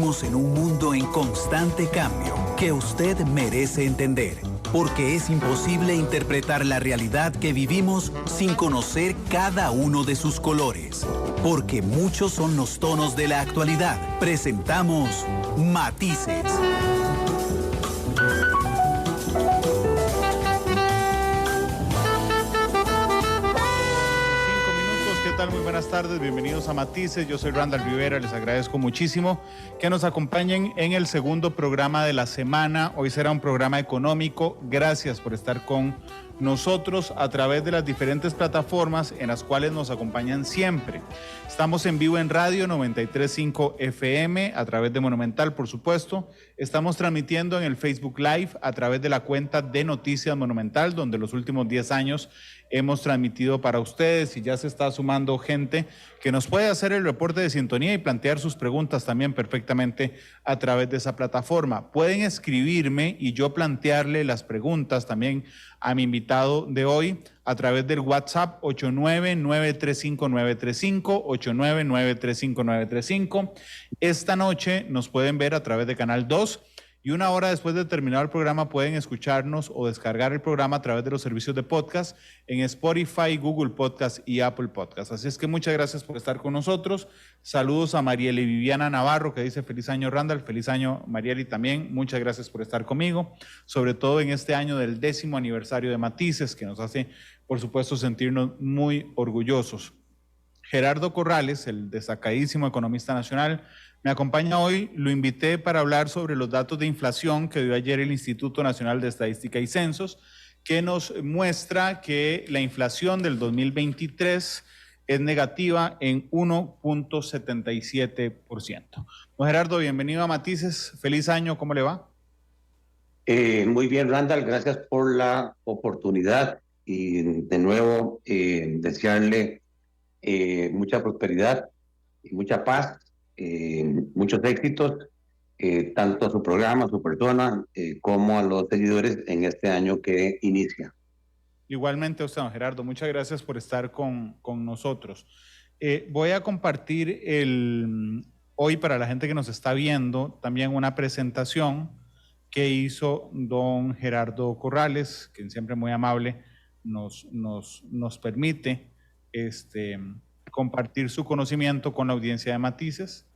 Vivimos en un mundo en constante cambio que usted merece entender, porque es imposible interpretar la realidad que vivimos sin conocer cada uno de sus colores. Porque muchos son los tonos de la actualidad. Presentamos Matices. Muy buenas tardes, bienvenidos a Matices. Yo soy Randall Rivera, les agradezco muchísimo que nos acompañen en el segundo programa de la semana. Hoy será un programa económico. Gracias por estar con nosotros a través de las diferentes plataformas en las cuales nos acompañan siempre. Estamos en vivo en radio 93.5 FM, a través de Monumental, por supuesto. Estamos transmitiendo en el Facebook Live a través de la cuenta de Noticias Monumental, donde los últimos 10 años hemos transmitido para ustedes y ya se está sumando gente que nos puede hacer el reporte de sintonía y plantear sus preguntas también perfectamente a través de esa plataforma. Pueden escribirme y yo plantearle las preguntas también a mi invitado de hoy a través del WhatsApp 899-35935, 899-35935. Esta noche nos pueden ver a través de Canal 2. Y una hora después de terminar el programa pueden escucharnos o descargar el programa a través de los servicios de podcast en Spotify, Google Podcast y Apple Podcast. Así es que muchas gracias por estar con nosotros. Saludos a Marieli Viviana Navarro, que dice feliz año Randall, feliz año Marieli también. Muchas gracias por estar conmigo, sobre todo en este año del 10º aniversario de Matices, que nos hace, por supuesto, sentirnos muy orgullosos. Gerardo Corrales, el destacadísimo economista nacional, me acompaña hoy. Lo invité para hablar sobre los datos de inflación que dio ayer el Instituto Nacional de Estadística y Censos, que nos muestra que la inflación del 2023 es negativa en 1.77%. Don Gerardo, bienvenido a Matices. Feliz año, ¿cómo le va? Muy bien, Randall, gracias por la oportunidad y de nuevo desearle mucha prosperidad y mucha paz. Muchos éxitos, tanto a su programa, a su persona, como a los seguidores en este año que inicia. Igualmente a usted, don Gerardo, muchas gracias por estar con nosotros. Voy a compartir hoy para la gente que nos está viendo también una presentación que hizo don Gerardo Corrales, quien siempre muy amable nos permite compartir su conocimiento con la audiencia de Matices.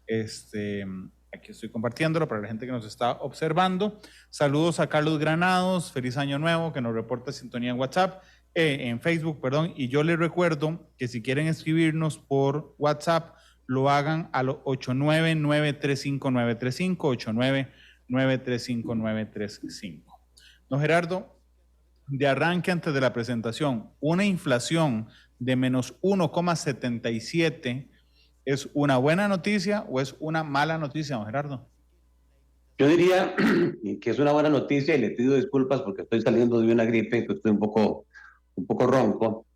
Aquí estoy compartiéndolo para la gente que nos está observando. Saludos a Carlos Granados, feliz año nuevo, que nos reporta sintonía en WhatsApp, en Facebook, perdón. Y yo les recuerdo que si quieren escribirnos por WhatsApp, lo hagan al 899-35935, 899-35935. Don Gerardo, de arranque antes de la presentación, una inflación de menos 1,77 ¿es una buena noticia o es una mala noticia, don Gerardo? Yo diría que es una buena noticia y le pido disculpas porque estoy saliendo de una gripe, que estoy un poco ronco.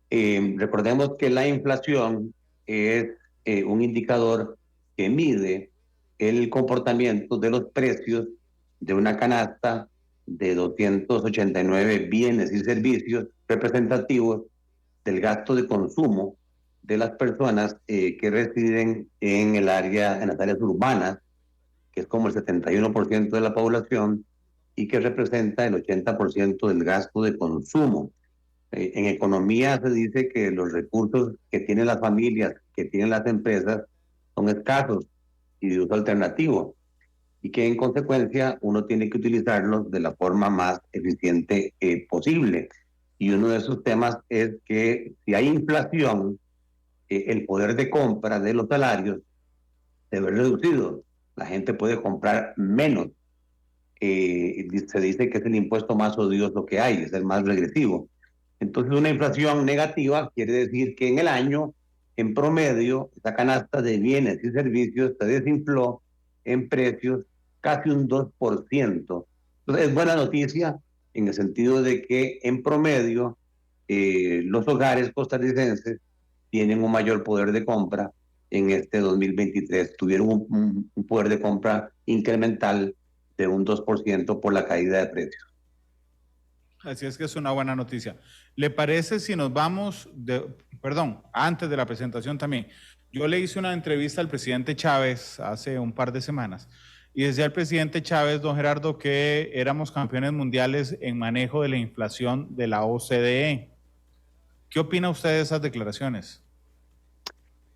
Recordemos que la inflación es un indicador que mide el comportamiento de los precios de una canasta de 289 bienes y servicios representativos del gasto de consumo de las personas que residen en las áreas urbanas, que es como el 71% de la población y que representa el 80% del gasto de consumo. En economía se dice que los recursos que tienen las familias, que tienen las empresas, son escasos y de uso alternativo, y que en consecuencia uno tiene que utilizarlos de la forma más eficiente posible. Y uno de esos temas es que si hay inflación, el poder de compra de los salarios se ve reducido. La gente puede comprar menos. Se dice que es el impuesto más odioso que hay, es el más regresivo. Entonces, una inflación negativa quiere decir que en el año, en promedio, esa canasta de bienes y servicios se desinfló en precios casi un 2%. Entonces, es buena noticia en el sentido de que en promedio los hogares costarricenses tienen un mayor poder de compra en este 2023. Tuvieron un poder de compra incremental de un 2% por la caída de precios. Así es que es una buena noticia. ¿Le parece si nos vamos, antes de la presentación también, Yo le hice una entrevista al presidente Chávez hace un par de semanas y decía el presidente Chávez, don Gerardo, que éramos campeones mundiales en manejo de la inflación de la OCDE. ¿Qué opina usted de esas declaraciones?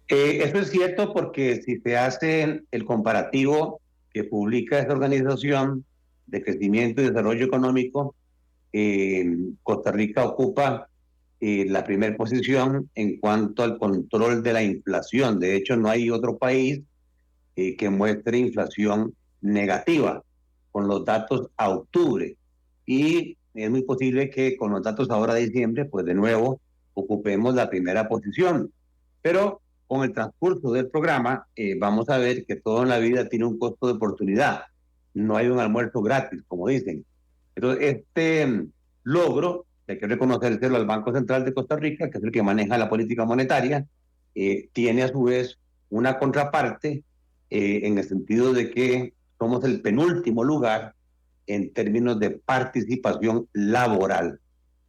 Eso es cierto porque si se hace el comparativo que publica esta organización de crecimiento y desarrollo económico, Costa Rica ocupa la primera posición en cuanto al control de la inflación. De hecho, no hay otro país que muestre inflación negativa con los datos a octubre. Y es muy posible que con los datos ahora de diciembre, pues de nuevo ocupemos la primera posición. Pero con el transcurso del programa, vamos a ver que todo en la vida tiene un costo de oportunidad. No hay un almuerzo gratis, como dicen. Entonces, este logro, hay que reconocérselo al Banco Central de Costa Rica, que es el que maneja la política monetaria, tiene a su vez una contraparte en el sentido de que somos el penúltimo lugar en términos de participación laboral,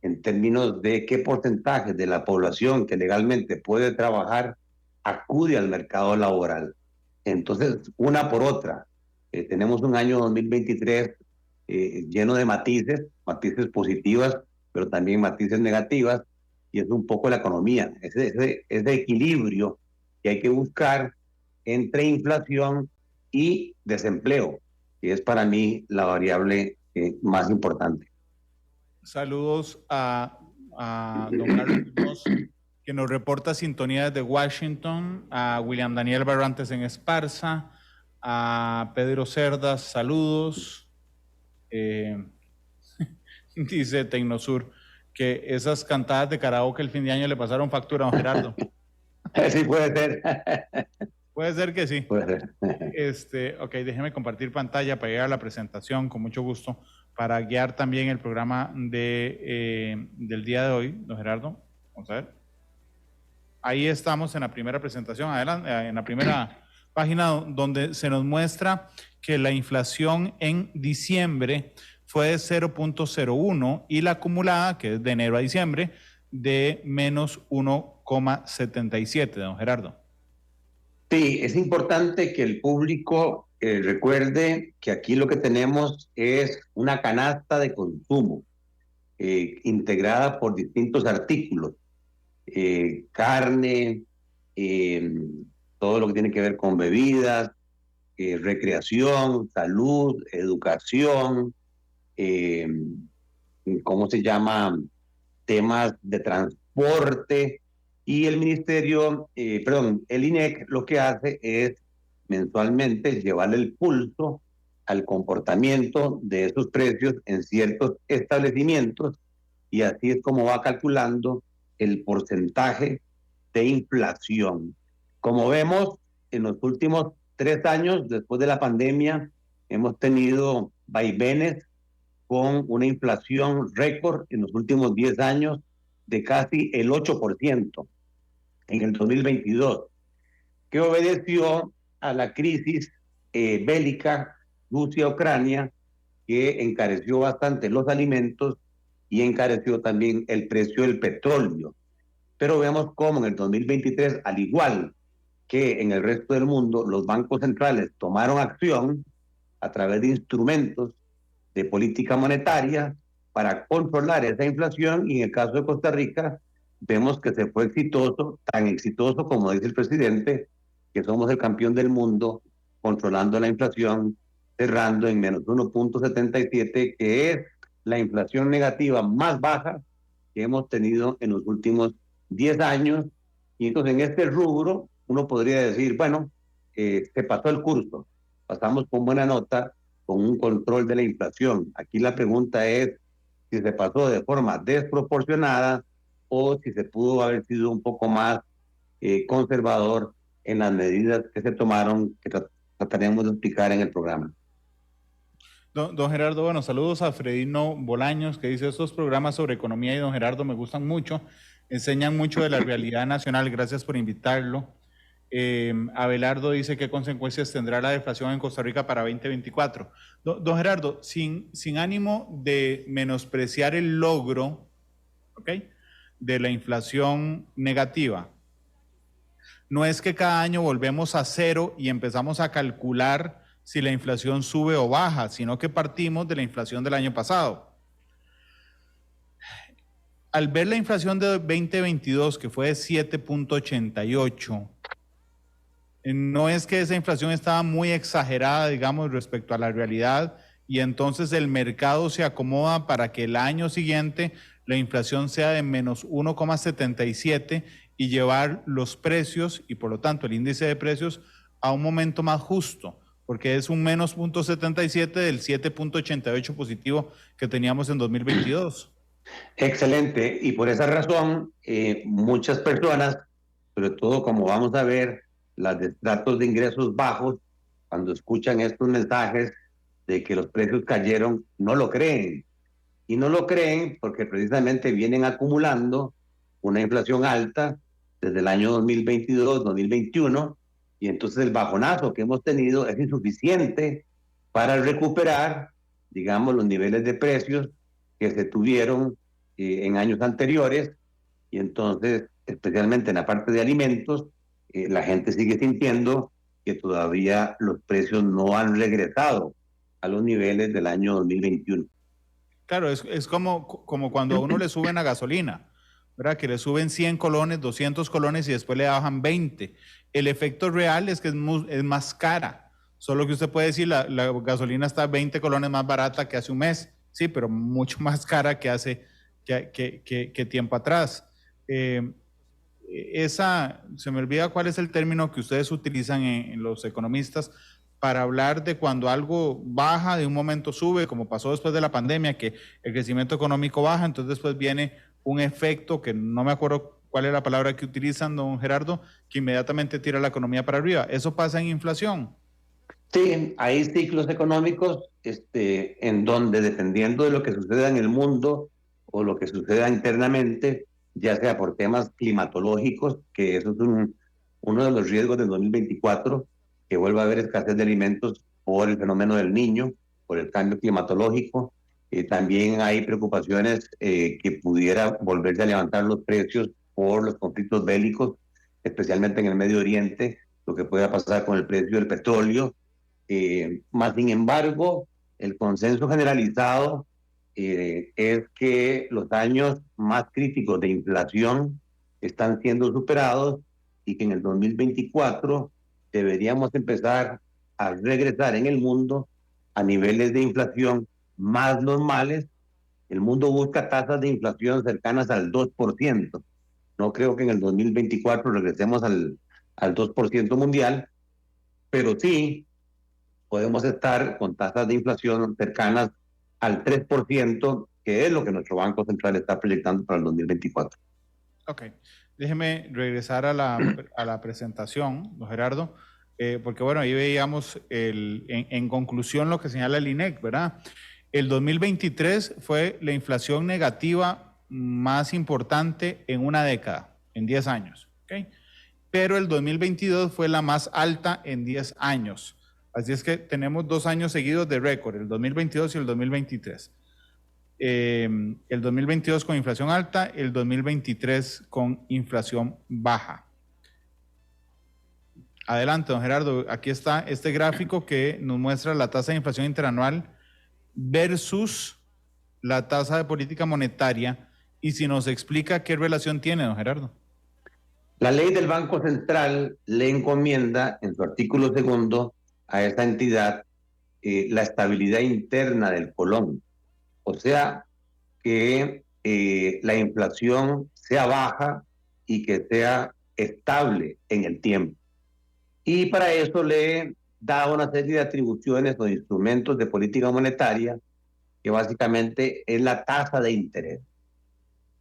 en términos de qué porcentaje de la población que legalmente puede trabajar acude al mercado laboral. Entonces, una por otra, tenemos un año 2023 lleno de matices, matices positivas, pero también matices negativas, y es un poco la economía, ese equilibrio que hay que buscar entre inflación y desempleo, que es para mí la variable más importante. Saludos a don Carlos Muñoz, que nos reporta sintonía desde Washington, a William Daniel Barrantes en Esparza, a Pedro Cerdas, saludos. Dice Tecnosur que esas cantadas de karaoke el fin de año le pasaron factura a don Gerardo. Sí, puede ser. Puede ser que sí. Puede ser. Ok, déjeme compartir pantalla para llegar a la presentación con mucho gusto, para guiar también el programa del día de hoy, don Gerardo. Vamos a ver. Ahí estamos en la primera presentación, adelante, en la primera página donde se nos muestra que la inflación en diciembre fue de 0.01 y la acumulada, que es de enero a diciembre, de menos 1,77, don Gerardo. Sí, es importante que el público recuerde que aquí lo que tenemos es una canasta de consumo integrada por distintos artículos, carne, todo lo que tiene que ver con bebidas, recreación, salud, educación, ¿cómo se llama? Temas de transporte. Y el el INEC lo que hace es mensualmente llevarle el pulso al comportamiento de esos precios en ciertos establecimientos, y así es como va calculando el porcentaje de inflación. Como vemos, en los últimos 3 años, después de la pandemia, hemos tenido vaivenes con una inflación récord en los últimos 10 años de casi el 8% en el 2022, que obedeció a la crisis bélica Rusia-Ucrania, que encareció bastante los alimentos y encareció también el precio del petróleo. Pero vemos cómo en el 2023, al igual que en el resto del mundo, los bancos centrales tomaron acción a través de instrumentos de política monetaria para controlar esa inflación, y en el caso de Costa Rica vemos que se fue exitoso, tan exitoso como dice el presidente, que somos el campeón del mundo controlando la inflación, cerrando en menos 1.77, que es la inflación negativa más baja que hemos tenido en los últimos 10 años. Y entonces en este rubro uno podría decir, bueno, se pasó el curso, pasamos con buena nota, con un control de la inflación. Aquí la pregunta es si se pasó de forma desproporcionada o si se pudo haber sido un poco más conservador en las medidas que se tomaron, que trataremos de explicar en el programa. Don Gerardo, bueno, saludos a Fredino Bolaños, que dice, estos programas sobre economía y don Gerardo me gustan mucho, enseñan mucho de la realidad nacional, gracias por invitarlo. Abelardo dice, ¿qué consecuencias tendrá la deflación en Costa Rica para 2024? Don Gerardo, sin ánimo de menospreciar el logro, ¿okay?, de la inflación negativa, no es que cada año volvemos a cero y empezamos a calcular si la inflación sube o baja, sino que partimos de la inflación del año pasado. Al ver la inflación de 2022, que fue de 7.88, no es que esa inflación estaba muy exagerada, digamos, respecto a la realidad, y entonces el mercado se acomoda para que el año siguiente la inflación sea de menos 1,77 y llevar los precios y por lo tanto el índice de precios a un momento más justo, porque es un menos 0,77 del 7.88 positivo que teníamos en 2022. Excelente. Y por esa razón, muchas personas, sobre todo como vamos a ver, las de estratos de ingresos bajos, cuando escuchan estos mensajes de que los precios cayeron, no lo creen. Y no lo creen porque precisamente vienen acumulando una inflación alta desde el año 2022, 2021, y entonces el bajonazo que hemos tenido es insuficiente para recuperar, digamos, los niveles de precios que se tuvieron en años anteriores, y entonces, especialmente en la parte de alimentos, la gente sigue sintiendo que todavía los precios no han regresado a los niveles del año 2021. Claro, es como cuando a uno le suben a gasolina, ¿verdad? Que le suben 100 colones, 200 colones y después le bajan 20. El efecto real es que es más cara. Solo que usted puede decir, la gasolina está 20 colones más barata que hace un mes. Sí, pero mucho más cara que hace que tiempo atrás. Se me olvida cuál es el término que ustedes utilizan en los economistas para hablar de cuando algo baja, de un momento sube, como pasó después de la pandemia, que el crecimiento económico baja, entonces después viene un efecto que no me acuerdo cuál es la palabra que utilizan, don Gerardo, que inmediatamente tira la economía para arriba. ¿Eso pasa en inflación? Sí, hay ciclos económicos en donde, dependiendo de lo que suceda en el mundo o lo que suceda internamente, ya sea por temas climatológicos, que eso es uno de los riesgos del 2024, que vuelva a haber escasez de alimentos por el fenómeno del Niño, por el cambio climatológico. También hay preocupaciones que pudiera volverse a levantar los precios por los conflictos bélicos, especialmente en el Medio Oriente, lo que pueda pasar con el precio del petróleo. Más sin embargo, el consenso generalizado es que los años más críticos de inflación están siendo superados y que en el 2024 deberíamos empezar a regresar en el mundo a niveles de inflación más normales. El mundo busca tasas de inflación cercanas al 2%. No creo que en el 2024 regresemos al 2% mundial, pero sí podemos estar con tasas de inflación cercanas al 3%, que es lo que nuestro Banco Central está proyectando para el 2024. Ok, déjeme regresar a la presentación, don Gerardo, porque bueno, ahí veíamos en conclusión lo que señala el INEC, ¿verdad? El 2023 fue la inflación negativa más importante en una década, en 10 años, ¿ok? Pero el 2022 fue la más alta en 10 años. Así es que tenemos 2 años seguidos de récord, el 2022 y el 2023. El 2022 con inflación alta, el 2023 con inflación baja. Adelante, don Gerardo. Aquí está este gráfico que nos muestra la tasa de inflación interanual versus la tasa de política monetaria. Y si nos explica qué relación tiene, don Gerardo. La ley del Banco Central le encomienda en su artículo 2 a esta entidad la estabilidad interna del colón. O sea, que la inflación sea baja y que sea estable en el tiempo. Y para eso le da una serie de atribuciones o instrumentos de política monetaria, que básicamente es la tasa de interés.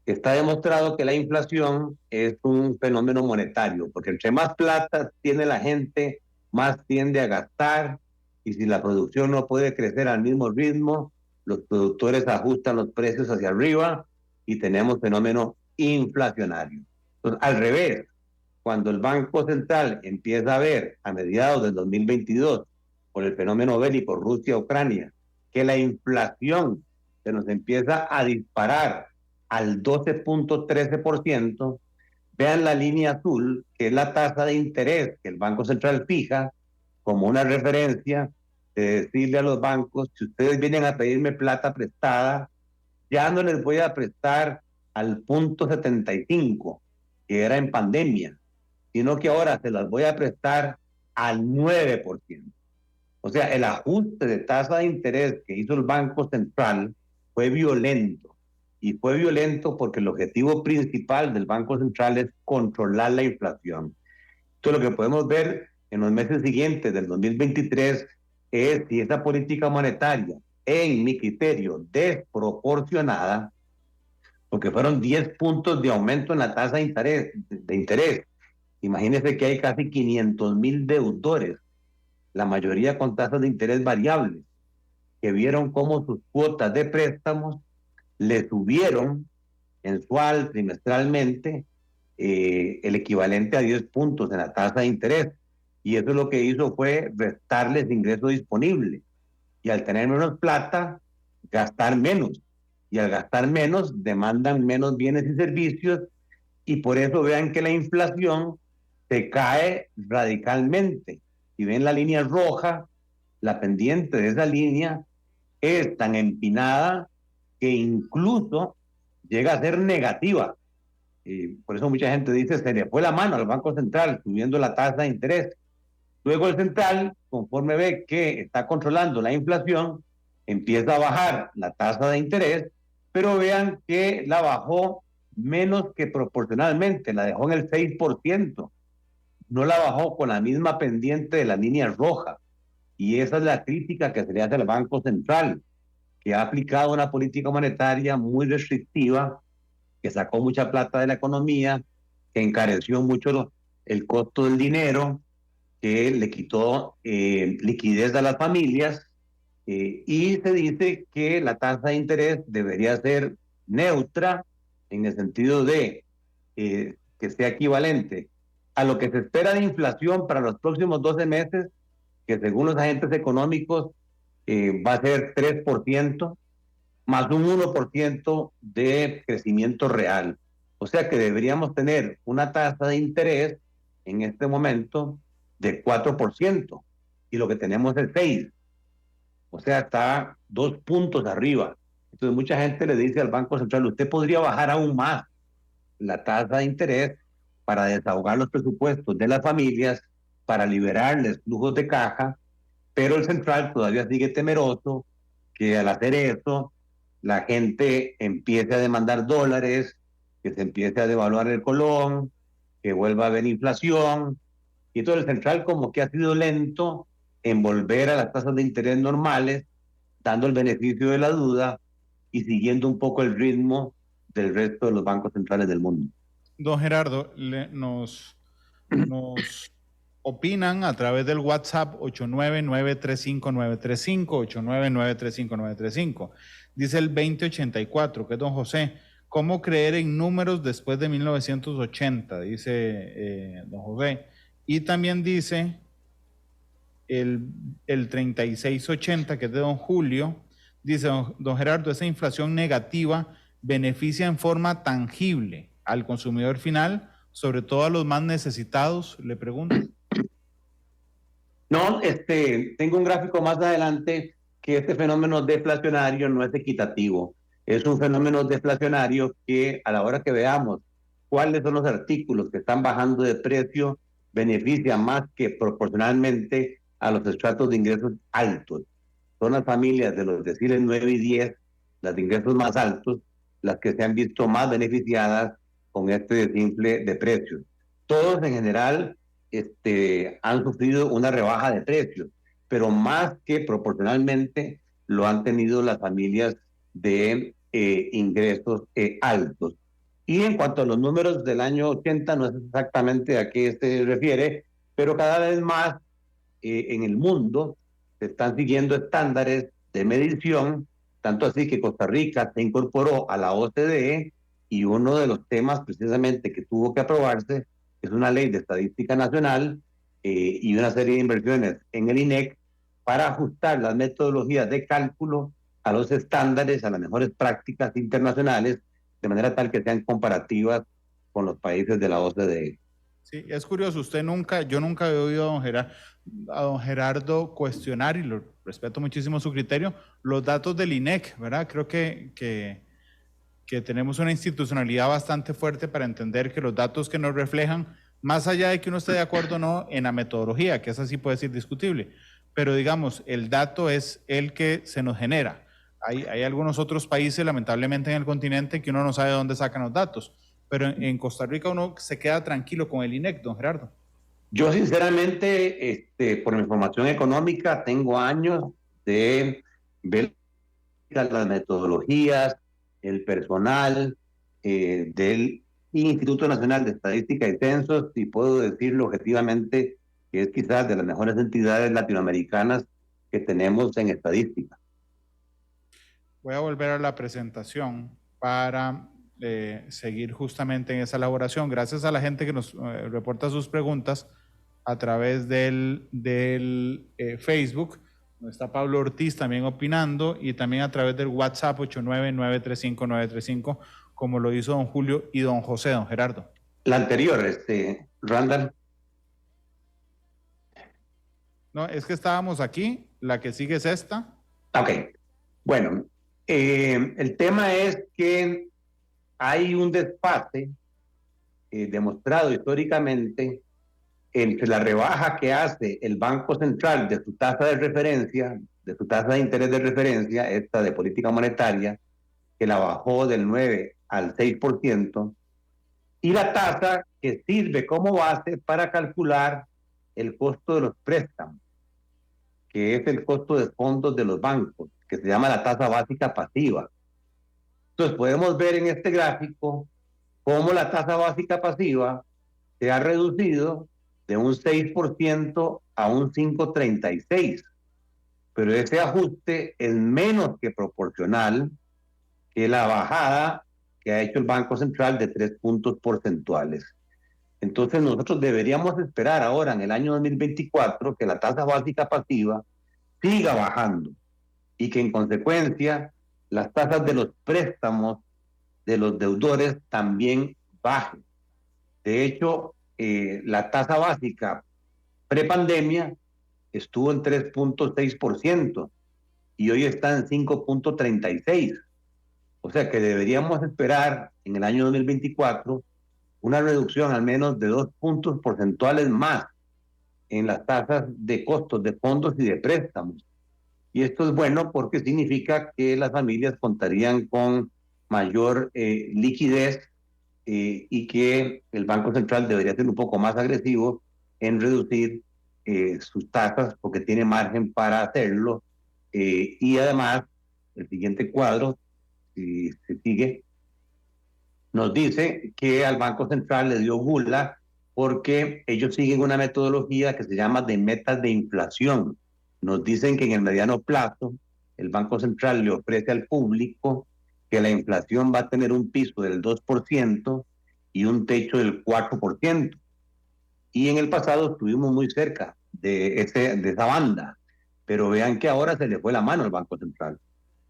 Está demostrado que la inflación es un fenómeno monetario, porque entre más plata tiene la gente, más tiende a gastar, y si la producción no puede crecer al mismo ritmo, los productores ajustan los precios hacia arriba y tenemos fenómeno inflacionario. Entonces, al revés, cuando el Banco Central empieza a ver a mediados del 2022, por el fenómeno bélico Rusia-Ucrania, que la inflación se nos empieza a disparar al 12.13%, vean la línea azul, que es la tasa de interés que el Banco Central fija como una referencia de decirle a los bancos, si ustedes vienen a pedirme plata prestada, ya no les voy a prestar al punto 75, que era en pandemia, sino que ahora se las voy a prestar al 9%. O sea, el ajuste de tasa de interés que hizo el Banco Central fue violento. Y fue violento porque el objetivo principal del Banco Central es controlar la inflación. Entonces, lo que podemos ver en los meses siguientes del 2023 es si esa política monetaria, en mi criterio, desproporcionada, porque fueron 10 puntos de aumento en la tasa de interés. Imagínense que hay casi 500,000 deudores, la mayoría con tasas de interés variables, que vieron cómo sus cuotas de préstamos le subieron mensual, trimestralmente, el equivalente a 10 puntos en la tasa de interés. Y eso lo que hizo fue restarles ingreso disponible. Y al tener menos plata, gastar menos. Y al gastar menos, demandan menos bienes y servicios. Y por eso vean que la inflación se cae radicalmente. Si ven la línea roja, la pendiente de esa línea es tan empinada que incluso llega a ser negativa. Y por eso mucha gente dice, se le fue la mano al Banco Central subiendo la tasa de interés. Luego el central, conforme ve que está controlando la inflación, empieza a bajar la tasa de interés, pero vean que la bajó menos que proporcionalmente, la dejó en el 6%, no la bajó con la misma pendiente de la línea roja. Y esa es la crítica que se le hace al Banco Central, que ha aplicado una política monetaria muy restrictiva, que sacó mucha plata de la economía, que encareció mucho el costo del dinero, que le quitó liquidez a las familias, y se dice que la tasa de interés debería ser neutra en el sentido de que sea equivalente a lo que se espera de inflación para los próximos 12 meses, que según los agentes económicos va a ser 3%, más un 1% de crecimiento real. O sea que deberíamos tener una tasa de interés en este momento de 4%, y lo que tenemos es 6%. O sea, está 2 puntos arriba. Entonces mucha gente le dice al Banco Central, usted podría bajar aún más la tasa de interés para desahogar los presupuestos de las familias, para liberarles flujos de caja, pero el central todavía sigue temeroso que al hacer eso la gente empiece a demandar dólares, que se empiece a devaluar el colón, que vuelva a haber inflación. Y todo el central como que ha sido lento en volver a las tasas de interés normales, dando el beneficio de la duda y siguiendo un poco el ritmo del resto de los bancos centrales del mundo. Don Gerardo, nos opinan a través del WhatsApp 899-35935, 899-35935. Dice el 2084, que es don José, ¿cómo creer en números después de 1980? Dice don José. Y también dice el 3680, que es de don Julio, dice don Gerardo, esa inflación negativa beneficia en forma tangible al consumidor final, sobre todo a los más necesitados, le pregunto. No, tengo un gráfico más adelante que este fenómeno deflacionario no es equitativo. Es un fenómeno deflacionario que a la hora que veamos cuáles son los artículos que están bajando de precio, beneficia más que proporcionalmente a los estratos de ingresos altos. Son las familias de los deciles 9 y 10, las de ingresos más altos, las que se han visto más beneficiadas con este desinfle de precios. Todos en general han sufrido una rebaja de precios, pero más que proporcionalmente lo han tenido las familias de ingresos altos. Y en cuanto a los números del año 80, no es exactamente a qué se refiere, pero cada vez más en el mundo se están siguiendo estándares de medición, tanto así que Costa Rica se incorporó a la OCDE, y uno de los temas precisamente que tuvo que aprobarse es una ley de estadística nacional y una serie de inversiones en el INEC para ajustar las metodologías de cálculo a los estándares, a las mejores prácticas internacionales, de manera tal que sean comparativas con los países de la OCDE. Sí, es curioso, yo nunca he oído a don Gerardo cuestionar, y lo respeto muchísimo su criterio, los datos del INEC, ¿verdad? Creo que tenemos una institucionalidad bastante fuerte para entender que los datos que nos reflejan, más allá de que uno esté de acuerdo o no en la metodología, que esa sí puede ser discutible, pero digamos, el dato es el que se nos genera. Hay algunos otros países, lamentablemente en el continente, que uno no sabe de dónde sacan los datos, pero en Costa Rica uno se queda tranquilo con el INEC, don Gerardo. Yo sinceramente, por mi formación económica, tengo años de ver las metodologías, el personal del Instituto Nacional de Estadística y Censos, y puedo decirlo objetivamente que es quizás de las mejores entidades latinoamericanas que tenemos en estadística. Voy a volver a la presentación para seguir justamente en esa elaboración. Gracias a la gente que nos reporta sus preguntas a través del Facebook. Está Pablo Ortiz también opinando, y también a través del WhatsApp 89935-935, como lo hizo don Julio y don José, don Gerardo. La anterior, Randall. No, es que estábamos aquí, la que sigue es esta. Ok, bueno, el tema es que hay un desfase demostrado históricamente entre la rebaja que hace el Banco Central de su tasa de referencia, de su tasa de interés de referencia, esta de política monetaria, que la bajó del 9 al 6%, y la tasa que sirve como base para calcular el costo de los préstamos, que es el costo de fondos de los bancos, que se llama la tasa básica pasiva. Entonces podemos ver en este gráfico cómo la tasa básica pasiva se ha reducido de un 6% a un 5,36%, pero ese ajuste es menos que proporcional que la bajada que ha hecho el Banco Central de 3 puntos porcentuales. Entonces nosotros deberíamos esperar ahora en el año 2024 que la tasa básica pasiva siga bajando y que en consecuencia las tasas de los préstamos de los deudores también bajen. De hecho, la tasa básica prepandemia estuvo en 3,6% y hoy está en 5,36%. O sea que deberíamos esperar en el año 2024 una reducción al menos de 2 puntos porcentuales más en las tasas de costos de fondos y de préstamos. Y esto es bueno porque significa que las familias contarían con mayor liquidez y que el Banco Central debería ser un poco más agresivo en reducir sus tasas porque tiene margen para hacerlo. Y además, el siguiente cuadro, si se sigue, nos dice que al Banco Central le dio gula porque ellos siguen una metodología que se llama de metas de inflación. Nos dicen que en el mediano plazo el Banco Central le ofrece al público que la inflación va a tener un piso del 2% y un techo del 4%. Y en el pasado estuvimos muy cerca de esa banda, pero vean que ahora se le fue la mano al Banco Central.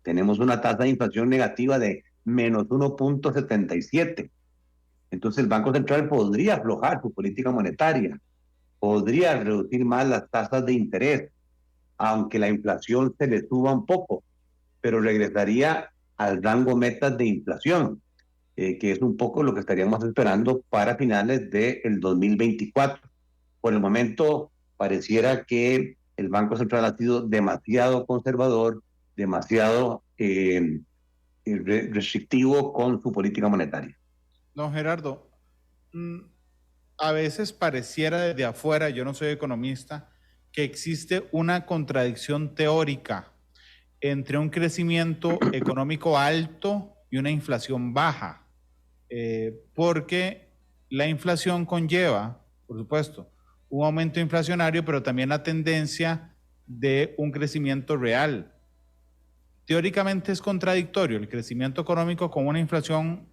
Tenemos una tasa de inflación negativa de menos 1,77. Entonces el Banco Central podría aflojar su política monetaria, podría reducir más las tasas de interés, aunque la inflación se le suba un poco, pero regresaría al rango metas de inflación, que es un poco lo que estaríamos esperando para finales del 2024. Por el momento pareciera que el Banco Central ha sido demasiado conservador, demasiado restrictivo con su política monetaria. Don Gerardo, a veces pareciera desde afuera, yo no soy economista, que existe una contradicción teórica entre un crecimiento económico alto y una inflación baja, porque la inflación conlleva, por supuesto, un aumento inflacionario, pero también la tendencia de un crecimiento real. Teóricamente es contradictorio el crecimiento económico con una inflación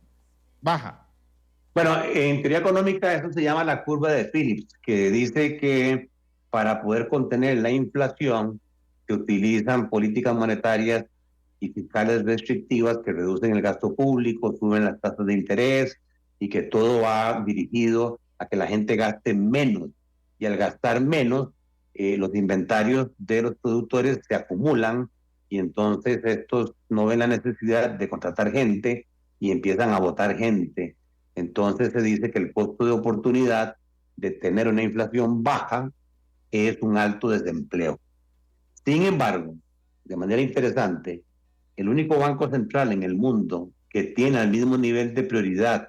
baja. Bueno, en teoría económica eso se llama la curva de Phillips, que dice que para poder contener la inflación se utilizan políticas monetarias y fiscales restrictivas que reducen el gasto público, suben las tasas de interés, y que todo va dirigido a que la gente gaste menos. Y al gastar menos, los inventarios de los productores se acumulan y entonces estos no ven la necesidad de contratar gente y empiezan a botar gente. Entonces se dice que el costo de oportunidad de tener una inflación baja es un alto desempleo. Sin embargo, de manera interesante, el único banco central en el mundo que tiene al mismo nivel de prioridad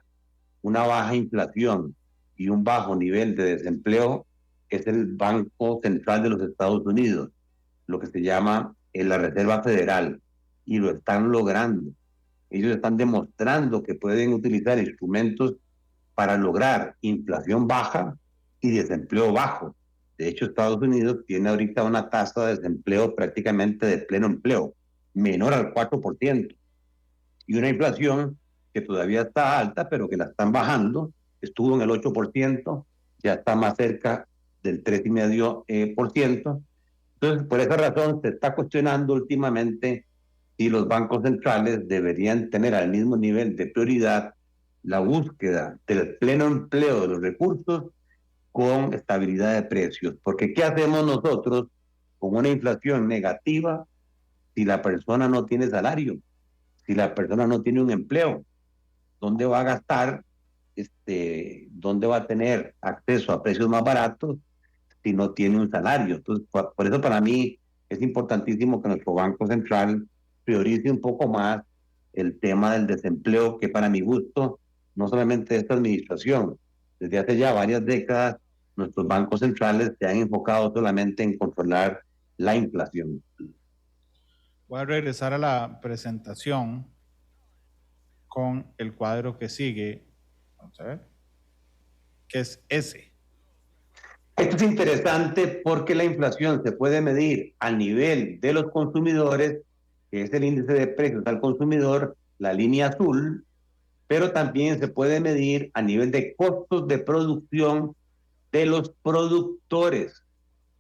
una baja inflación y un bajo nivel de desempleo es el Banco Central de los Estados Unidos, lo que se llama la Reserva Federal, y lo están logrando. Ellos están demostrando que pueden utilizar instrumentos para lograr inflación baja y desempleo bajo. De hecho, Estados Unidos tiene ahorita una tasa de desempleo prácticamente de pleno empleo, menor al 4%, y una inflación que todavía está alta, pero que la están bajando, estuvo en el 8%, ya está más cerca del 3,5%. Entonces, por esa razón, se está cuestionando últimamente si los bancos centrales deberían tener al mismo nivel de prioridad la búsqueda del pleno empleo de los recursos con estabilidad de precios. Porque ¿qué hacemos nosotros con una inflación negativa si la persona no tiene salario? Si la persona no tiene un empleo, ¿dónde va a gastar? ¿Dónde va a tener acceso a precios más baratos si no tiene un salario? Entonces, por eso para mí es importantísimo que nuestro Banco Central priorice un poco más el tema del desempleo, que para mi gusto, no solamente esta administración, desde hace ya varias décadas, nuestros bancos centrales se han enfocado solamente en controlar la inflación. Voy a regresar a la presentación con el cuadro que sigue. Vamos a ver. ¿Qué es ese? Esto es interesante porque la inflación se puede medir al nivel de los consumidores, que es el índice de precios al consumidor, la línea azul, pero también se puede medir a nivel de costos de producción de los productores.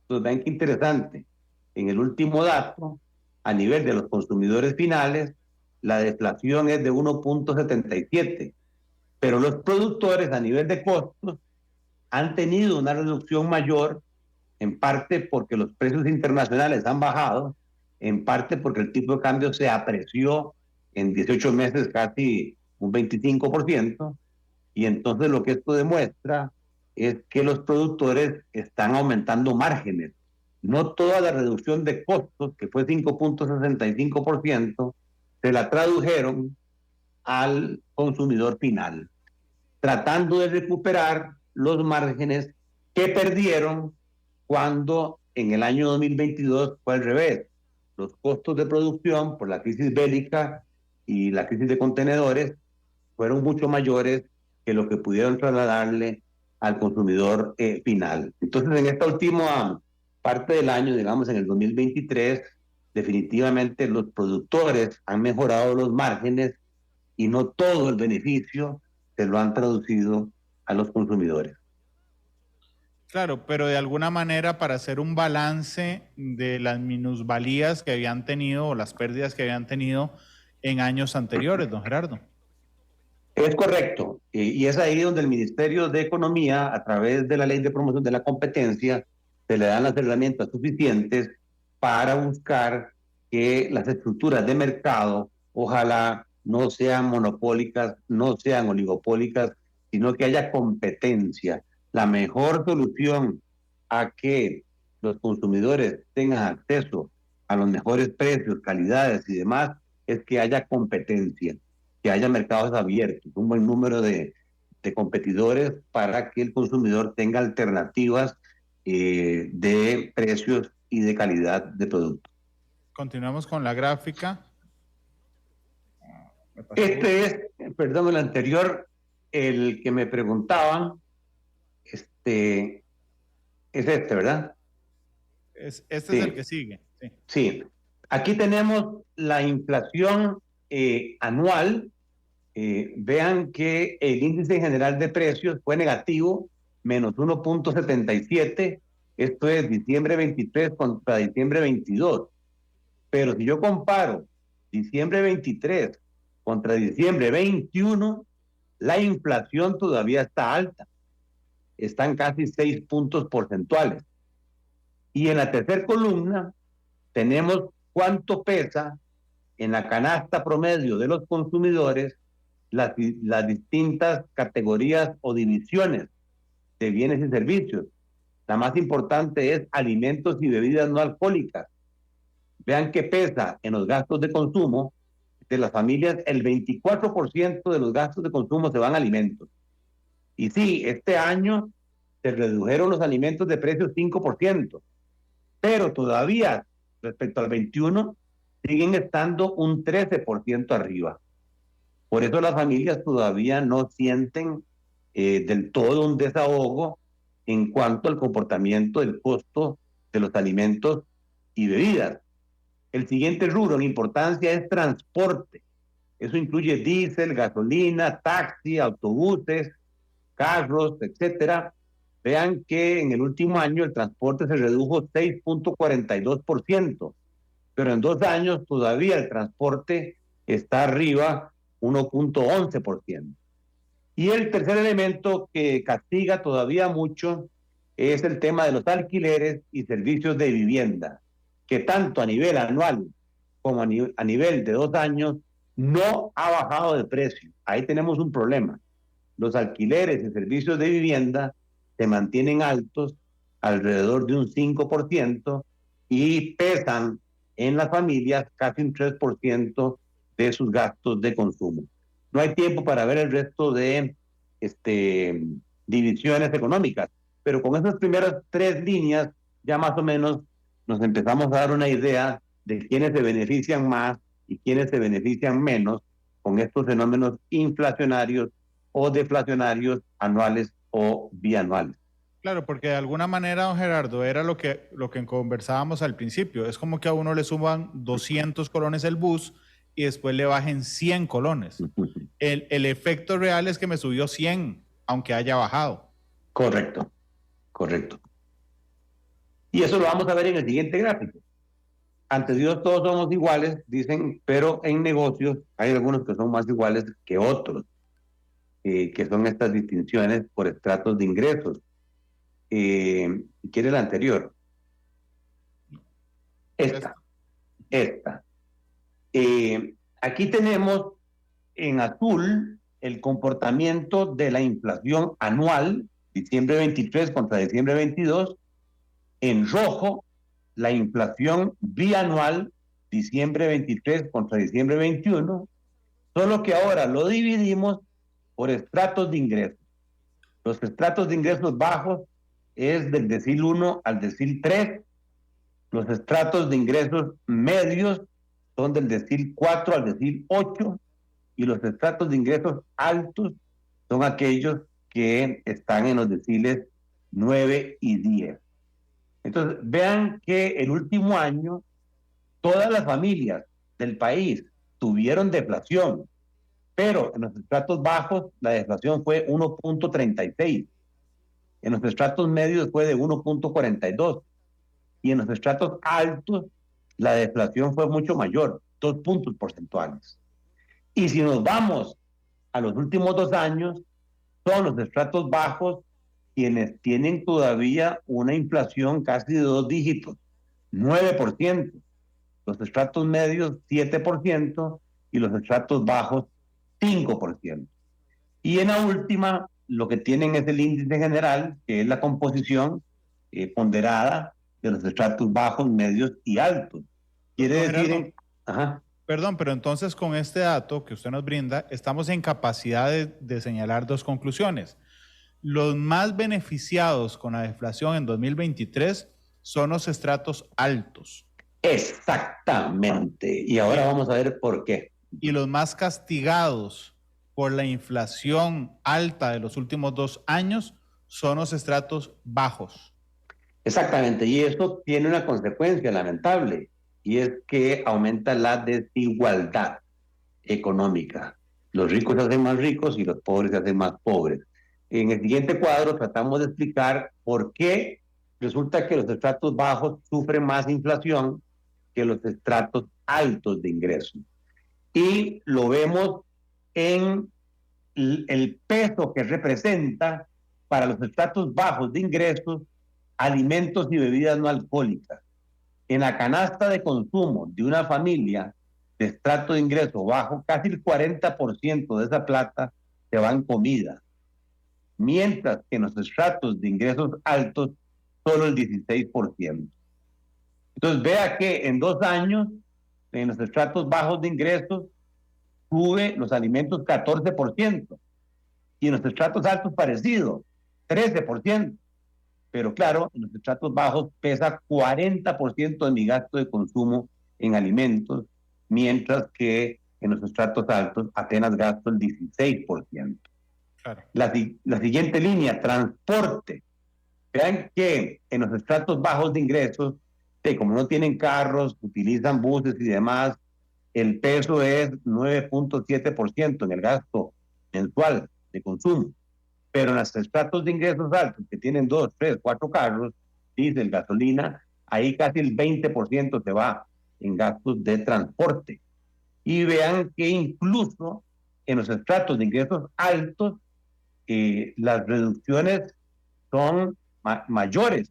Entonces, vean qué interesante. En el último dato, a nivel de los consumidores finales, la deflación es de 1,77, pero los productores a nivel de costos han tenido una reducción mayor, en parte porque los precios internacionales han bajado, en parte porque el tipo de cambio se apreció en 18 meses casi un 25%, y entonces lo que esto demuestra es que los productores están aumentando márgenes. No toda la reducción de costos, que fue 5,65%, se la tradujeron al consumidor final, tratando de recuperar los márgenes que perdieron cuando en el año 2022 fue al revés. Los costos de producción por la crisis bélica y la crisis de contenedores fueron mucho mayores que lo que pudieron trasladarle al consumidor final. Entonces, en esta última parte del año, digamos en el 2023, definitivamente los productores han mejorado los márgenes y no todo el beneficio se lo han traducido a los consumidores. Claro, pero de alguna manera para hacer un balance de las minusvalías que habían tenido o las pérdidas que habían tenido en años anteriores, don Gerardo. Es correcto, y es ahí donde el Ministerio de Economía, a través de la Ley de Promoción de la Competencia, se le dan las herramientas suficientes para buscar que las estructuras de mercado, ojalá no sean monopólicas, no sean oligopólicas, sino que haya competencia. La mejor solución a que los consumidores tengan acceso a los mejores precios, calidades y demás, es que haya competencia, que haya mercados abiertos, un buen número de competidores para que el consumidor tenga alternativas de precios y de calidad de productos. Continuamos con la gráfica. Este es, perdón, el anterior, el que me preguntaban, es ¿verdad? Este sí. Es el que sigue. Sí. Sí. Aquí tenemos la inflación anual. Vean que el índice general de precios fue negativo, menos 1,77. Esto es diciembre 23 contra diciembre 22. Pero si yo comparo diciembre 23 contra diciembre 21, la inflación todavía está alta, están casi 6 puntos porcentuales. Y en la tercera columna tenemos cuánto pesa en la canasta promedio de los consumidores las distintas categorías o divisiones de bienes y servicios. La más importante es alimentos y bebidas no alcohólicas. Vean que pesa en los gastos de consumo de las familias, el 24% de los gastos de consumo se van a alimentos. Y sí, este año se redujeron los alimentos de precio 5%, pero todavía respecto al 21 siguen estando un 13% arriba. Por eso las familias todavía no sienten del todo un desahogo en cuanto al comportamiento del costo de los alimentos y bebidas. El siguiente rubro en importancia es transporte. Eso incluye diésel, gasolina, taxi, autobuses, carros, etcétera. Vean que en el último año el transporte se redujo 6.42%, pero en 2 años todavía el transporte está arriba 1.11%. Y el tercer elemento que castiga todavía mucho es el tema de los alquileres y servicios de vivienda, que tanto a nivel anual como a nivel de 2 años no ha bajado de precio. Ahí tenemos un problema. Los alquileres y servicios de vivienda se mantienen altos, alrededor de un 5%, y pesan en las familias casi un 3% de sus gastos de consumo. No hay tiempo para ver el resto de divisiones económicas, pero con esas primeras 3 líneas ya más o menos nos empezamos a dar una idea de quiénes se benefician más y quiénes se benefician menos con estos fenómenos inflacionarios o deflacionarios anuales o bianuales. Claro, porque de alguna manera, don Gerardo, era lo que conversábamos al principio. Es como que a uno le suban 200 colones el bus y después le bajen 100 colones. El efecto real es que me subió 100, aunque haya bajado. Correcto, correcto. Y eso lo vamos a ver en el siguiente gráfico. Ante Dios todos somos iguales, dicen, pero en negocios hay algunos que son más iguales que otros, que son estas distinciones por estratos de ingresos. ¿Quiere la anterior? Esta. Aquí tenemos en azul el comportamiento de la inflación anual, diciembre 23 contra diciembre 22, en rojo la inflación bianual, diciembre 23 contra diciembre 21, solo que ahora lo dividimos por estratos de ingresos. Los estratos de ingresos bajos es del decil 1 al decil 3, los estratos de ingresos medios son del decil 4 al decil 8, y los estratos de ingresos altos son aquellos que están en los deciles 9 y 10. Entonces, vean que el último año todas las familias del país tuvieron deflación, pero en los estratos bajos la deflación fue 1.36, en los estratos medios fue de 1.42, y en los estratos altos la deflación fue mucho mayor, 2 puntos porcentuales. Y si nos vamos a los últimos 2 años, son los estratos bajos quienes tienen todavía una inflación casi de 2 dígitos, 9%, los estratos medios 7% y los estratos bajos 5%. Y en la última, lo que tienen es el índice general, que es la composición ponderada de los estratos bajos, medios y altos. Quiere decir... Perdón, pero entonces con este dato que usted nos brinda, estamos en capacidad de señalar 2 conclusiones. Los más beneficiados con la deflación en 2023 son los estratos altos. Exactamente. Y ahora vamos a ver por qué. Y los más castigados por la inflación alta de los últimos 2 años son los estratos bajos. Exactamente. Y eso tiene una consecuencia lamentable, y es que aumenta la desigualdad económica. Los ricos se hacen más ricos y los pobres se hacen más pobres. En el siguiente cuadro tratamos de explicar por qué resulta que los estratos bajos sufren más inflación que los estratos altos de ingresos. Y lo vemos en el peso que representa para los estratos bajos de ingresos alimentos y bebidas no alcohólicas. En la canasta de consumo de una familia de estrato de ingreso bajo, casi el 40% de esa plata se va en comida, mientras que en los estratos de ingresos altos, solo el 16%. Entonces, vea que en 2 años, en los estratos bajos de ingresos, sube los alimentos 14%, y en los estratos altos parecido, 13%. Pero claro, en los estratos bajos pesa 40% de mi gasto de consumo en alimentos, mientras que en los estratos altos apenas gasto el 16%. Claro. La siguiente línea, transporte. Vean que en los estratos bajos de ingresos, como no tienen carros, utilizan buses y demás, el peso es 9.7% en el gasto mensual de consumo. Pero en los estratos de ingresos altos, que tienen 2, 3, 4 carros, diésel, gasolina, ahí casi el 20% se va en gastos de transporte. Y vean que incluso en los estratos de ingresos altos, las reducciones son mayores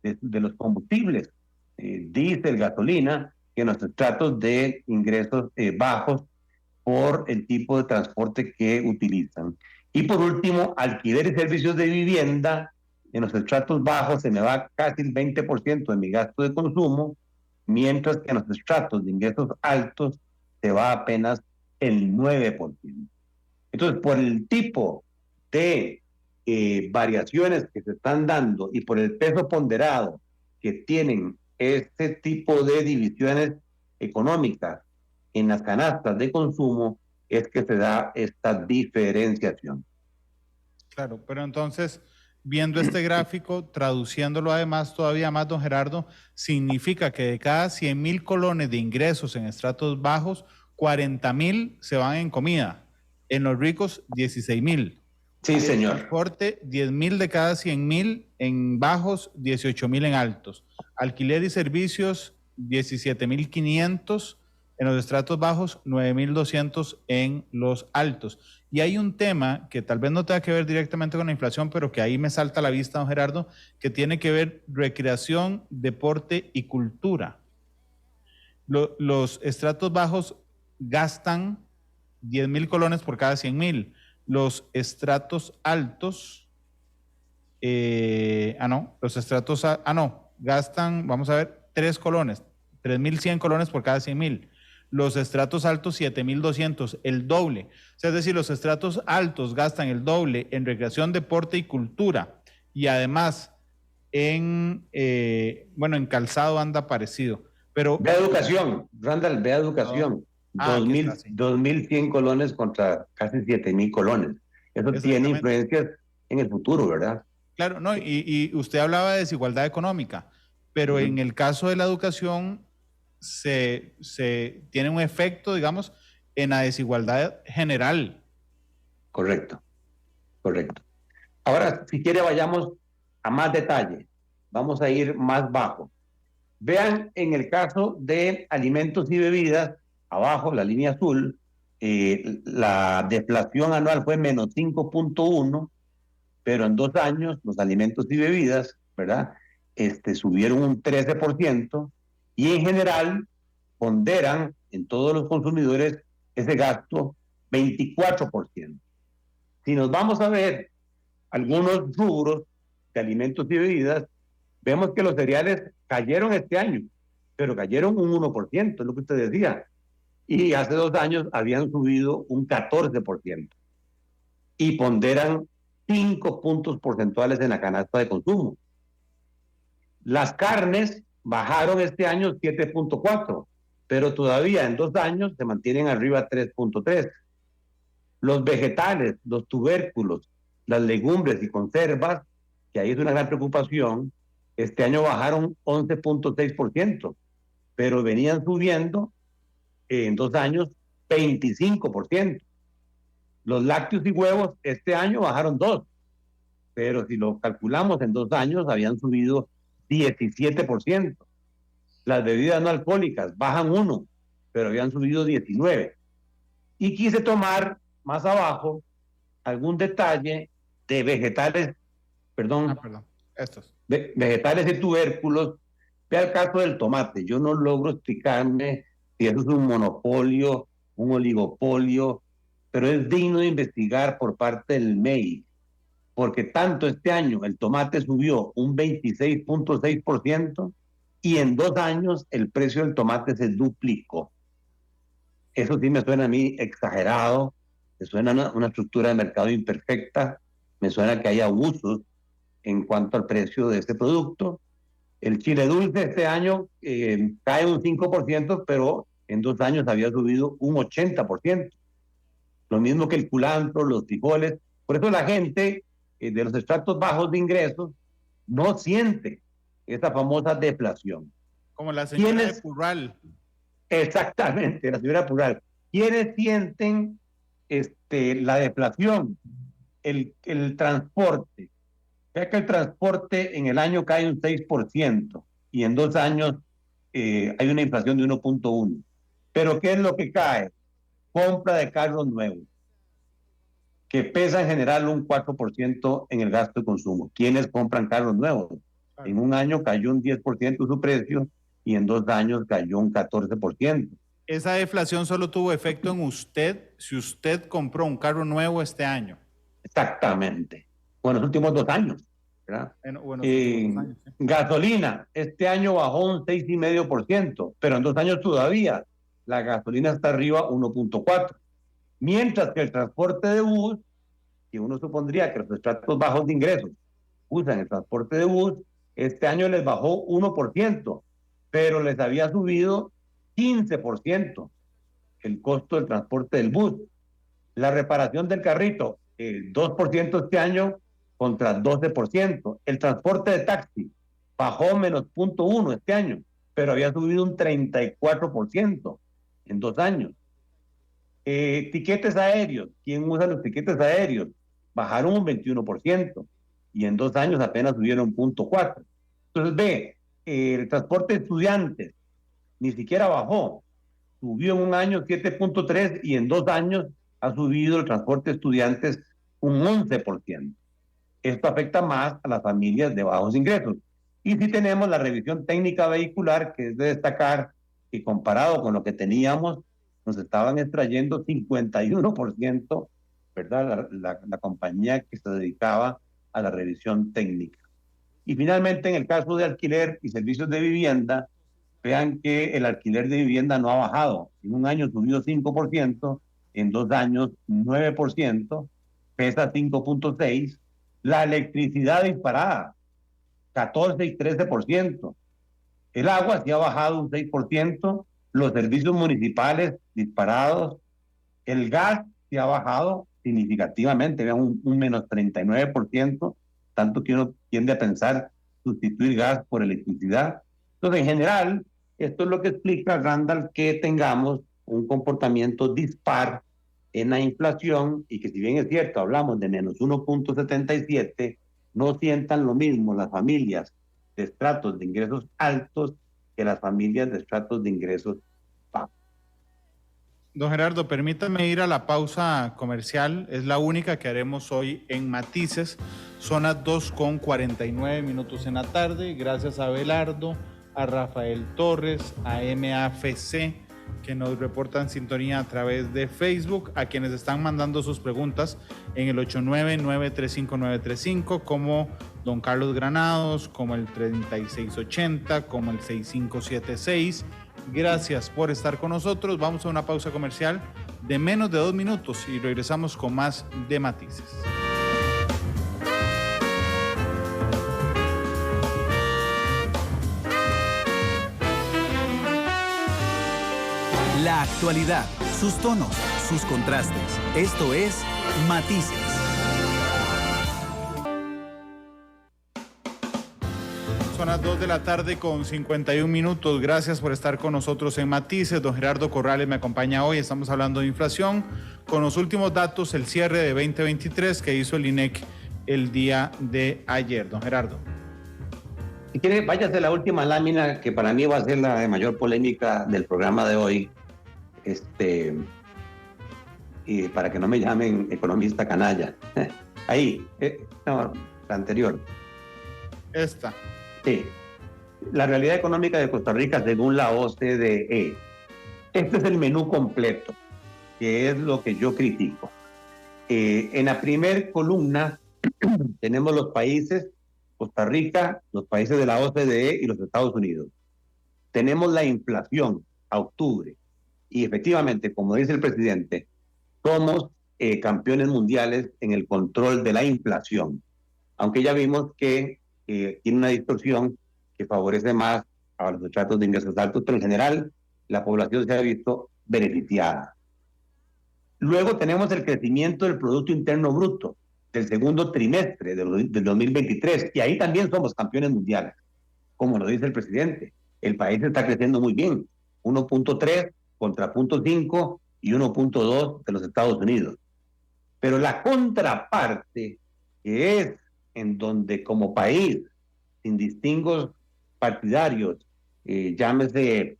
de los combustibles, diésel, gasolina, que en los estratos de ingresos bajos por el tipo de transporte que utilizan. Y por último, alquiler y servicios de vivienda. En los estratos bajos se me va casi el 20% de mi gasto de consumo, mientras que en los estratos de ingresos altos se va apenas el 9%. Entonces, por el tipo de variaciones que se están dando y por el peso ponderado que tienen este tipo de divisiones económicas en las canastas de consumo, es que se da esta diferenciación. Claro, pero entonces, viendo este gráfico, traduciéndolo además todavía más, don Gerardo, significa que de cada 100,000 colones de ingresos en estratos bajos, 40,000 se van en comida. En los ricos, 16,000. Sí, señor. Transporte, 10,000 de cada 100,000 en bajos, 18,000 en altos. Alquiler y servicios, 17,500 en los estratos bajos, 9,200 en los altos. Y hay un tema que tal vez no tenga que ver directamente con la inflación, pero que ahí me salta a la vista, don Gerardo, que tiene que ver recreación, deporte y cultura. Los estratos bajos gastan 10,000 colones por cada 100,000. Los estratos altos, gastan, vamos a ver, 3 colones, 3,100 colones por cada 100,000. Los estratos altos, 7,200, el doble. O sea, es decir, los estratos altos gastan el doble en recreación, deporte y cultura. Y además, en calzado anda parecido. Pero, ve educación, Randall, ve educación. 2,100 colones contra casi 7,000 colones. Eso tiene influencias en el futuro, ¿verdad? Claro, no, y usted hablaba de desigualdad económica, pero en el caso de la educación se tiene un efecto, digamos, en la desigualdad general. Correcto. Ahora, si quiere, vayamos a más detalle. Vamos a ir más bajo. Vean, en el caso de alimentos y bebidas, abajo, la línea azul, la deflación anual fue menos 5.1, pero en 2 años los alimentos y bebidas, ¿verdad? Subieron un 13%, y en general ponderan en todos los consumidores ese gasto 24%. Si nos vamos a ver algunos rubros de alimentos y bebidas, vemos que los cereales cayeron este año, pero cayeron un 1%, es lo que usted decía. Y hace 2 años habían subido un 14%. Y ponderan 5 puntos porcentuales en la canasta de consumo. Las carnes bajaron este año 7.4, pero todavía en 2 años se mantienen arriba 3.3. Los vegetales, los tubérculos, las legumbres y conservas, que ahí es una gran preocupación, este año bajaron 11.6%, pero venían subiendo en 2 años 25%. Los lácteos y huevos este año bajaron 2%, pero si lo calculamos en 2 años habían subido 17%. Las bebidas no alcohólicas bajan 1%, pero habían subido 19%. Y quise tomar más abajo algún detalle de vegetales, perdón, Estos. vegetales y tubérculos. Vea el caso del tomate. Yo no logro explicarme si eso es un monopolio, un oligopolio, pero es digno de investigar por parte del MEI, porque tanto este año el tomate subió un 26.6% y en 2 años el precio del tomate se duplicó. Eso sí me suena a mí exagerado, me suena una estructura de mercado imperfecta, me suena que hay abusos en cuanto al precio de este producto. El chile dulce este año cae un 5%, pero en 2 años había subido un 80%. Lo mismo que el culantro, los frijoles. Por eso la gente de los estratos bajos de ingresos no siente esa famosa deflación. Como la señora de Purral. Exactamente, la señora Purral. ¿Quiénes sienten la deflación? El transporte. Ya que el transporte en el año cae un 6% y en 2 años hay una inflación de 1.1. Pero ¿qué es lo que cae? Compra de carros nuevos, que pesa en general un 4% en el gasto de consumo. ¿Quiénes compran carros nuevos? En un año cayó un 10% su precio y en 2 años cayó un 14%. Esa deflación solo tuvo efecto en usted si usted compró un carro nuevo este año. Exactamente. Bueno, los últimos 2 años. ¿Verdad? Bueno, años, sí. Gasolina, este año bajó un 6,5%, pero en 2 años todavía la gasolina está arriba 1.4%. Mientras que el transporte de bus, que uno supondría que los estratos bajos de ingresos usan el transporte de bus, este año les bajó 1%, pero les había subido 15% el costo del transporte del bus. La reparación del carrito, 2% este año contra 12%. El transporte de taxi bajó menos 0.1 este año, pero había subido un 34% en 2 años. Tiquetes aéreos, ¿quién usa los tiquetes aéreos? Bajaron un 21% y en 2 años apenas subieron 0.4. Entonces ve, el transporte de estudiantes ni siquiera bajó, subió en un año 7.3 y en 2 años ha subido el transporte de estudiantes un 11%. Esto afecta más a las familias de bajos ingresos. Y si tenemos la revisión técnica vehicular, que es de destacar que comparado con lo que teníamos, nos estaban extrayendo 51%, ¿verdad? La compañía que se dedicaba a la revisión técnica. Y finalmente, en el caso de alquiler y servicios de vivienda, vean que el alquiler de vivienda no ha bajado. En un año subió 5%, en 2 años 9%, pesa 5.6%. La electricidad disparada, 14 y 13%. El agua sí ha bajado un 6%. Los servicios municipales disparados. El gas sí ha bajado significativamente, vean, un menos 39%. Tanto que uno tiende a pensar sustituir gas por electricidad. Entonces, en general, esto es lo que explica, Randall, que tengamos un comportamiento dispar en la inflación y que, si bien es cierto, hablamos de menos 1.77, no sientan lo mismo las familias de estratos de ingresos altos que las familias de estratos de ingresos bajos. Don Gerardo, permítame ir a la pausa comercial, es la única que haremos hoy en Matices. Son las 2:49 en la tarde. Gracias a Abelardo, a Rafael Torres, a MAFC, que nos reportan sintonía a través de Facebook, a quienes están mandando sus preguntas en el 899-35935, como don Carlos Granados, como el 3680, como el 6576. Gracias por estar con nosotros. Vamos a una pausa comercial de menos de 2 minutos y regresamos con más de Matices. La actualidad, sus tonos, sus contrastes. Esto es Matices. Son las 2 de la tarde con 51 minutos. Gracias por estar con nosotros en Matices. Don Gerardo Corrales me acompaña hoy. Estamos hablando de inflación con los últimos datos, el cierre de 2023 que hizo el INEC el día de ayer. Don Gerardo. Si quiere, váyase a la última lámina, que para mí va a ser la de mayor polémica del programa de hoy. para que no me llamen economista canalla. Ahí, no, la anterior. Esta. Sí. La realidad económica de Costa Rica según la OCDE. Este es el menú completo, que es lo que yo critico. En la primer columna tenemos los países, Costa Rica, los países de la OCDE y los Estados Unidos. Tenemos la inflación a octubre y efectivamente, como dice el presidente, somos campeones mundiales en el control de la inflación, aunque ya vimos que tiene una distorsión que favorece más a los estratos de ingresos altos, pero en general la población se ha visto beneficiada. Luego tenemos el crecimiento del Producto Interno Bruto del segundo trimestre del 2023, y ahí también somos campeones mundiales, como lo dice el presidente. El país está creciendo muy bien, 1.3 contra 0.5 y 1.2 de los Estados Unidos. Pero la contraparte, que es en donde como país, sin distingos partidarios, llámese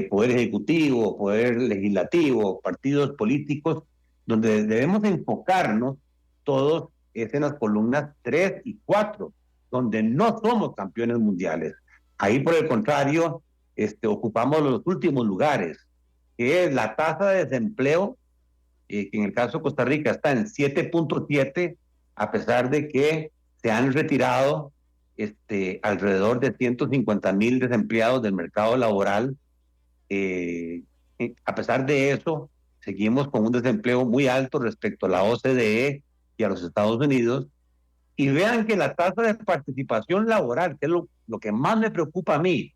poder ejecutivo, poder legislativo, partidos políticos, donde debemos enfocarnos todos es en las columnas 3 y 4, donde no somos campeones mundiales. Ahí, por el contrario, ocupamos los últimos lugares, que es la tasa de desempleo, que en el caso de Costa Rica está en 7.7, a pesar de que se han retirado alrededor de 150,000 desempleados del mercado laboral. A pesar de eso, seguimos con un desempleo muy alto respecto a la OCDE y a los Estados Unidos. Y vean que la tasa de participación laboral, que es lo que más me preocupa a mí,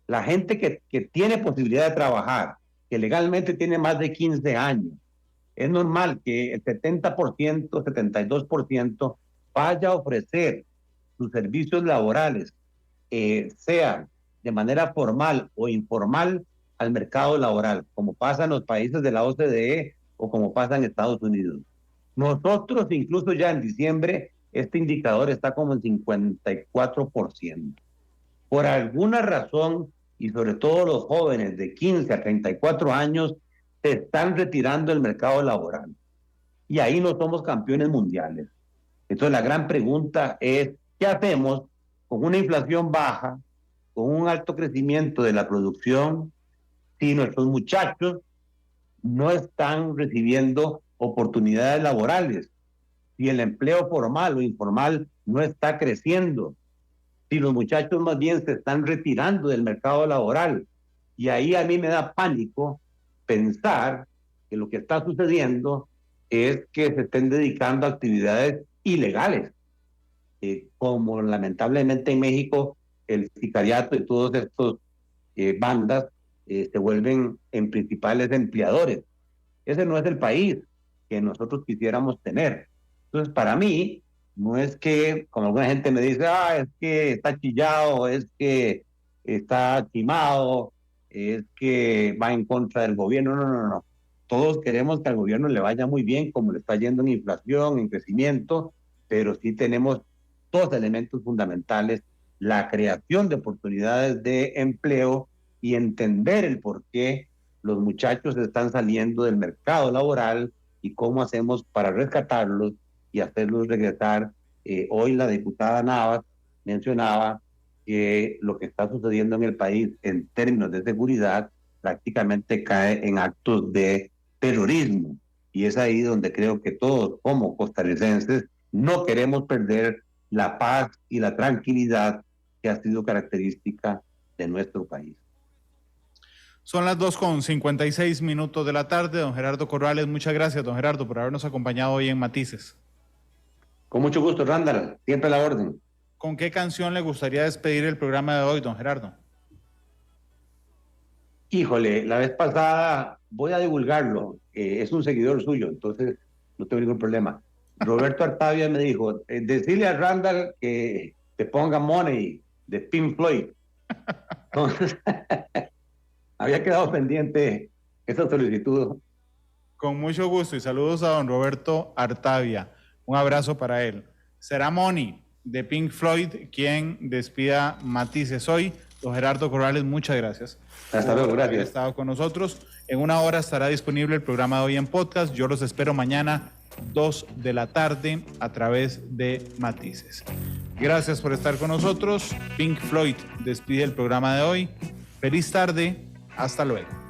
la gente que tiene posibilidad de trabajar, que legalmente tiene más de 15 años, es normal que el 70%, 72% vaya a ofrecer sus servicios laborales, sea de manera formal o informal, al mercado laboral, como pasa en los países de la OCDE o como pasa en Estados Unidos. Nosotros, incluso ya en diciembre, este indicador está como en 54%. Por alguna razón, y sobre todo los jóvenes de 15 a 34 años, se están retirando del mercado laboral. Y ahí no somos campeones mundiales. Entonces la gran pregunta es, ¿qué hacemos con una inflación baja, con un alto crecimiento de la producción, si nuestros muchachos no están recibiendo oportunidades laborales, si el empleo formal o informal no está creciendo, si los muchachos más bien se están retirando del mercado laboral? Y ahí a mí me da pánico pensar que lo que está sucediendo es que se estén dedicando a actividades ilegales, como lamentablemente en México el sicariato y todos estos bandas se vuelven en principales empleadores. Ese no es el país que nosotros quisiéramos tener. Entonces, para mí, no es que, como alguna gente me dice, es que está chillado, es que está timado, es que va en contra del gobierno. No. Todos queremos que al gobierno le vaya muy bien, como le está yendo en inflación, en crecimiento, pero sí tenemos dos elementos fundamentales: la creación de oportunidades de empleo y entender el por qué los muchachos están saliendo del mercado laboral y cómo hacemos para rescatarlos y hacerlos regresar. Hoy la diputada Navas mencionaba que lo que está sucediendo en el país en términos de seguridad prácticamente cae en actos de terrorismo, y es ahí donde creo que todos como costarricenses no queremos perder la paz y la tranquilidad que ha sido característica de nuestro país. Son las 2:56 de la tarde. Don Gerardo Corrales, muchas gracias, don Gerardo, por habernos acompañado hoy en Matices. Con mucho gusto, Randall, siempre a la orden. ¿Con qué canción le gustaría despedir el programa de hoy, don Gerardo? Híjole, la vez pasada, voy a divulgarlo, es un seguidor suyo, entonces no tengo ningún problema. Roberto Artavia me dijo, decirle a Randall que te ponga Money de Pink Floyd. Entonces, había quedado pendiente esa solicitud. Con mucho gusto y saludos a don Roberto Artavia. Un abrazo para él. Será Money de Pink Floyd quien despida Matices hoy Don Gerardo Corrales, muchas gracias. Hasta luego, por haber gracias. estado con nosotros. En una hora estará disponible el programa de hoy en podcast. Yo los espero mañana 2 de la tarde a través de Matices. Gracias por estar con nosotros. Pink Floyd despide el programa de hoy. Feliz tarde. Hasta luego.